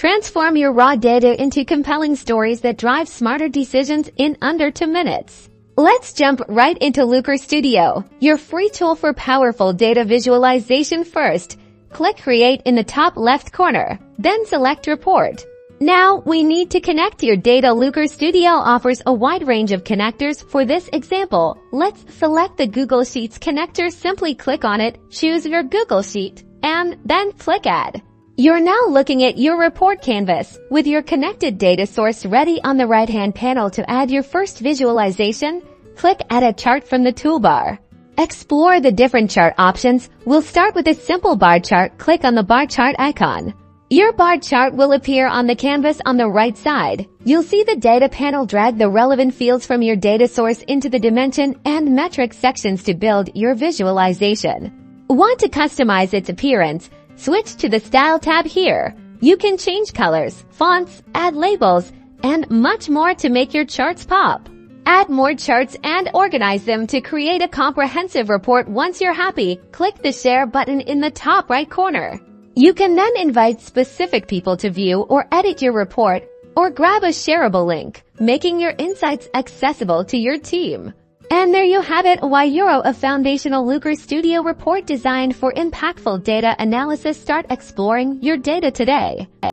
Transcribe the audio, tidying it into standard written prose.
Transform your raw data into compelling stories that drive smarter decisions in under 2 minutes. Let's jump right into Looker Studio, your free tool for powerful data visualization. First, click Create in the top left corner, then select Report. Now, we need to connect your data. Looker Studio offers a wide range of connectors. For this example, let's select the Google Sheets connector. Simply click on it, choose your Google Sheet, and then click Add. You're now looking at your report canvas with your connected data source ready. On the right-hand panel, to add your first visualization, click Add a Chart from the toolbar. Explore the different chart options. We'll start with a simple bar chart. Click on the bar chart icon. Your bar chart will appear on the canvas on the right side. You'll see the data panel. Drag the relevant fields from your data source into the dimension and metric sections to build your visualization. Want to customize its appearance? Switch to the Style tab here. You can change colors, fonts, add labels, and much more to make your charts pop. Add more charts and organize them to create a comprehensive report. Once you're happy, click the Share button in the top right corner. You can then invite specific people to view or edit your report, or grab a shareable link, making your insights accessible to your team. And there you have it, AshleyHowTo, a foundational Looker Studio report designed for impactful data analysis. Start exploring your data today.